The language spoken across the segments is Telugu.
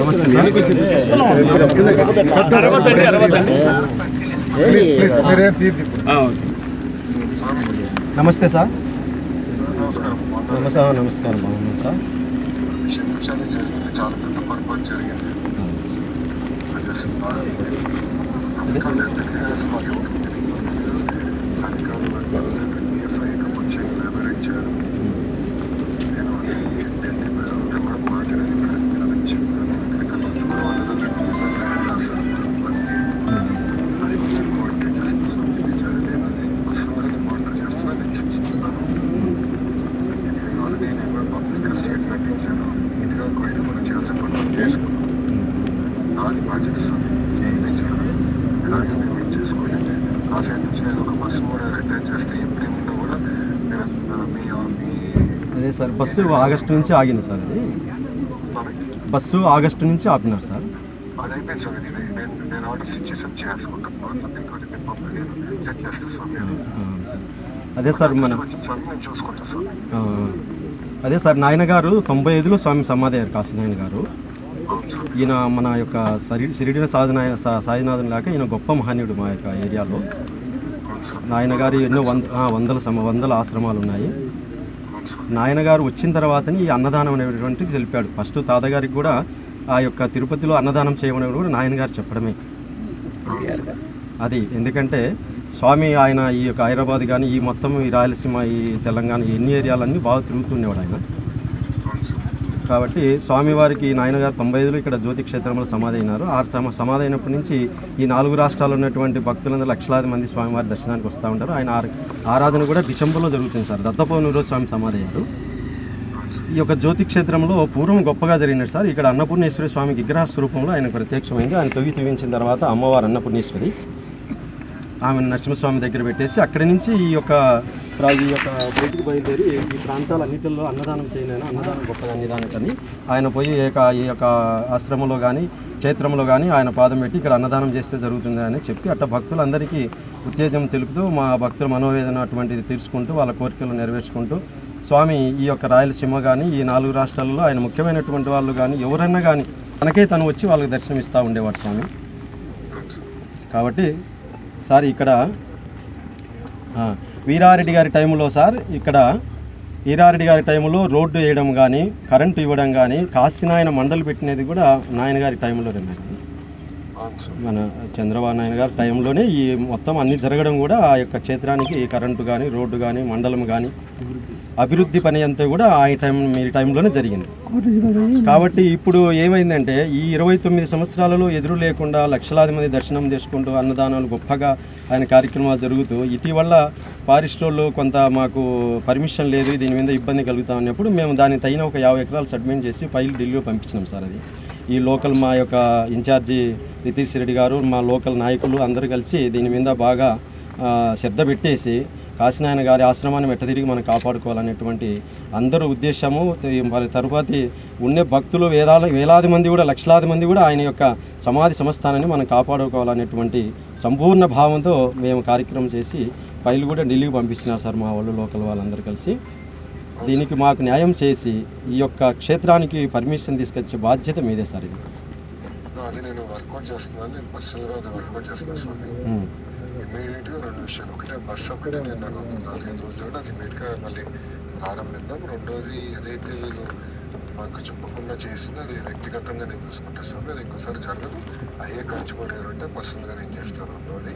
నమస్తే నమస్తే సార్. నమస్కారం బాగున్నాం సార్. చాలా పెద్ద పొరపాటు జరిగింది. అదే సార్, బస్సు ఆగస్టు నుంచి ఆగింది సార్. అది బస్సు ఆగస్టు నుంచి ఆపినారు సార్. అది అయిపోయింది సార్. నేను ఆర్డర్స్ ఇచ్చేసాను, చేసుకుంటాను. అదే సార్, మన నేను చూసుకుంటాను సార్. అదే సార్, నాయన గారు 95లో స్వామి సమాధి అయ్యారు, కాశీనాయన గారు. ఈయన మన యొక్క షిరిడి సాయినాథన్ లాగా ఈయన గొప్ప మహనీయుడు మా యొక్క ఏరియాలో. నాయన గారు ఎన్నో వందల ఆశ్రమాలు ఉన్నాయి. నాయన గారు వచ్చిన తర్వాతని ఈ అన్నదానం అనేటువంటిది తెలిపాడు. ఫస్ట్ తాతగారికి కూడా ఆ యొక్క తిరుపతిలో అన్నదానం చేయమని కూడా నాయన గారు చెప్పడమే అది. ఎందుకంటే స్వామి ఆయన ఈ యొక్క హైదరాబాద్ కానీ ఈ మొత్తం ఈ రాయలసీమ ఈ తెలంగాణ ఎన్ని ఏరియాలన్నీ బాగా తిరుగుతుండేవాడు ఆయన. కాబట్టి స్వామివారికి నాయన గారు 95లో ఇక్కడ జ్యోతి క్షేత్రంలో సమాధి అయినారు. ఆ సమాధి అయినప్పటి నుంచి ఈ 4 రాష్ట్రాల్లో ఉన్నటువంటి భక్తులందరూ లక్షలాది మంది స్వామివారి దర్శనానికి వస్తూ ఉంటారు. ఆయన ఆరాధన కూడా డిసెంబర్లో జరుగుతుంది సార్. దత్తపౌర్ణమిలో స్వామి సమాధి అయ్యారు. ఈ యొక్క జ్యోతి క్షేత్రంలో పూర్వం గొప్పగా జరిగినట్టు సార్. ఇక్కడ అన్నపూర్ణేశ్వరి స్వామి విగ్రహ స్వరూపంలో ఆయన ప్రత్యక్షమైంది. ఆయన తవ్వించిన తర్వాత అమ్మవారు అన్నపూర్ణేశ్వరి ఆమె నరసింహస్వామి దగ్గర పెట్టేసి అక్కడి నుంచి ఈ యొక్క బయటికి బయలుదేరి ఈ ప్రాంతాలన్నింటిలో అన్నదానం చేయలేను, అన్నదానం గొప్పగా అన్నదానం కానీ ఆయన పోయి ఈ యొక్క ఆశ్రమంలో కానీ క్షేత్రంలో కానీ ఆయన పాదం పెట్టి ఇక్కడ అన్నదానం చేస్తే జరుగుతుంది అని చెప్పి అట్లా భక్తులందరికీ ఉత్తేజం తెలుపుతూ మా భక్తుల మనోవేదన అటువంటిది తీర్చుకుంటూ వాళ్ళ కోరికలు నెరవేర్చుకుంటూ స్వామి ఈ యొక్క రాయలసీమ కానీ ఈ 4 రాష్ట్రాలలో ఆయన ముఖ్యమైనటువంటి వాళ్ళు కానీ ఎవరన్నా కానీ తనకే తను వచ్చి వాళ్ళకి దర్శనం ఇస్తూ ఉండేవాడు స్వామి. కాబట్టి సార్ ఇక్కడ వీరారెడ్డి గారి టైంలో సార్, ఇక్కడ వీరారెడ్డి గారి టైంలో రోడ్డు వేయడం కానీ కరెంటు ఇవ్వడం కానీ కాశీనాయన మండలి పెట్టినది కూడా నాయన గారి టైంలోనే. మన చంద్రబాబు నాయుడు గారి టైంలోనే ఈ మొత్తం అన్ని జరగడం కూడా ఆ యొక్క క్షేత్రానికి కరెంటు కానీ రోడ్డు కానీ మండలం కానీ అభివృద్ధి పని అంతా కూడా మీ టైంలోనే జరిగింది. కాబట్టి ఇప్పుడు ఏమైందంటే ఈ 29 సంవత్సరాలలో ఎదురు లేకుండా లక్షలాది మంది దర్శనం చేసుకుంటూ అన్నదానాలు గొప్పగా ఆయన కార్యక్రమాలు జరుగుతూ ఇటీవల ఫారెస్ట్ వాళ్ళు కొంత మాకు పర్మిషన్ లేదు, దీని మీద ఇబ్బంది కలుగుతా ఉన్నప్పుడు మేము దానికి తగిన ఒక 50 ఎకరాలు సబ్మిట్ చేసి ఫైల్ ఢిల్లీలో పంపించినాం సార్. అది ఈ లోకల్ మా యొక్క ఇన్ఛార్జి రితీష్ రెడ్డి గారు మా లోకల్ నాయకులు అందరూ కలిసి దీని మీద బాగా శ్రద్ధ పెట్టేసి కాశీనాయన గారి ఆశ్రమాన్ని మెట్టతిరిగి మనం కాపాడుకోవాలనేటువంటి అందరూ ఉద్దేశము. మరి తరువాతి ఉండే భక్తులు వేలాది మంది కూడా లక్షలాది మంది కూడా ఆయన యొక్క సమాధి సంస్థానాన్ని మనం కాపాడుకోవాలనేటువంటి సంపూర్ణ భావంతో మేము కార్యక్రమం చేసి ఫైల్ కూడా ఢిల్లీకి పంపిస్తున్నారు సార్ మా వాళ్ళు లోకల్ వాళ్ళందరూ కలిసి. దీనికి మాకు న్యాయం చేసి ఈ యొక్క క్షేత్రానికి పర్మిషన్ తీసుకొచ్చే బాధ్యత మీదే సార్. ఇది అది నేను వర్కౌట్ చేస్తున్నాను, నేను పర్సనల్గా అది వర్కౌట్ చేస్తున్నాను స్వామి. ఇమీడియట్గా 2 విషయాలు. ఒకటే బస్సు ఒకటే నేను నాకు 4-5 రోజులు కూడా అది ఇమీడియట్గా మళ్ళీ ప్రారంభిద్దాం. రెండోది ఏదైతే వీళ్ళు మాకు చెప్పకుండా చేసిందో అది వ్యక్తిగతంగా నేను చూసుకుంటా స్వామి. అది ఇంకోసారి జరగదు. అయ్యే ఖర్చు కూడా ఏమంటే పర్సనల్గా నేను చేస్తాను. రెండోది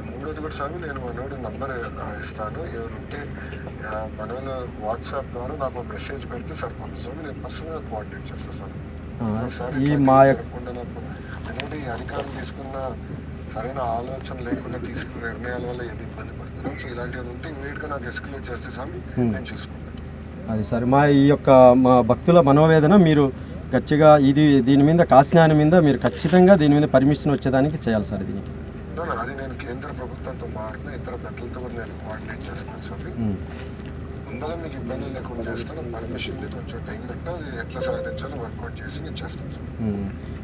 మూడోది కూడా స్వామి, నేను మనోడు నంబర్ ఇస్తాను. ఎవరుంటే మనలో వాట్సాప్ ద్వారా నాకు మెసేజ్ పెడితే సరిపోతుంది స్వామి. నేను పర్సనల్గా కోఆర్డినేట్ చేస్తాను స్వామి. జరగకుండా నాకు ఎందుకంటే ఈ అధికారులు తీసుకున్న సరైన ఆలోచన లేకుండా తీసుకున్న నిర్ణయాల వల్ల ఏది ఇబ్బంది పడుతున్నాం. సో ఇలాంటివి ఉంటే ఇమీడియట్గా నాకు ఎస్కలేట్ చేస్తే స్వామి నేను చూసుకుంటాను. అది సరే, మా భక్తుల మనోవేదన మీరు గట్టిగా దీని మీద కాశీనాయన మీద మీరు ఖచ్చితంగా దీని మీద పర్మిషన్ వచ్చేదానికి చేయాలి సార్. దీనికి అది నేను కేంద్ర ప్రభుత్వంతో మాట్లాడిన ఇతర పెద్దలతో కూడా నేను కోఆర్డినేట్ చేస్తాను సార్. ముందుగా మీకు ఇబ్బంది లేకుండా చేస్తాను. పర్మిషన్ కొంచెం టైం పెట్టినా అది ఎట్లా సాధించాలో వర్కౌట్ చేసి నేను చేస్తాను సార్.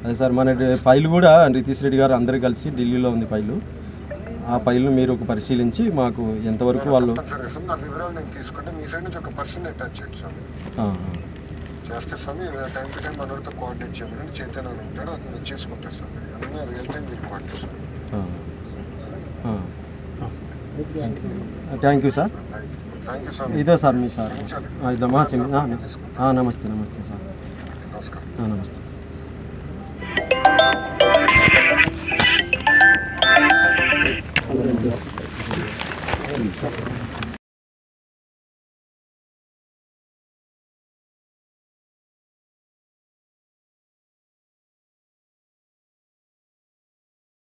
అదే సార్, మన ఫైల్ కూడా రితీష్ రెడ్డి గారు అందరూ కలిసి ఢిల్లీలో ఉంది ఫైలు. ఆ ఫైల్ను మీరు పరిశీలించి మాకు ఎంతవరకు వాళ్ళు వివరాలు నేను తీసుకుంటే మీ సైడ్ నుంచి ఒక పర్సన్ అటాచ్ చేయండి సార్. చేస్తే స్వామి టైం టు టైం మనతో కోఆర్డినేట్ చేయమని చైతన్య అని ఉంటాడు, అతను చేసుకుంటారు స్వామి. ఏమన్నా రియల్ టైం మీరు కోఆర్డినేట్ స్వామి. Thank you sir. Thank you స్వామి. ఇదే సార్ మీ సార్ క్షమించాలి. ఇదే నమస్తే నమస్తే సార్. నమస్కారం. నమస్తే.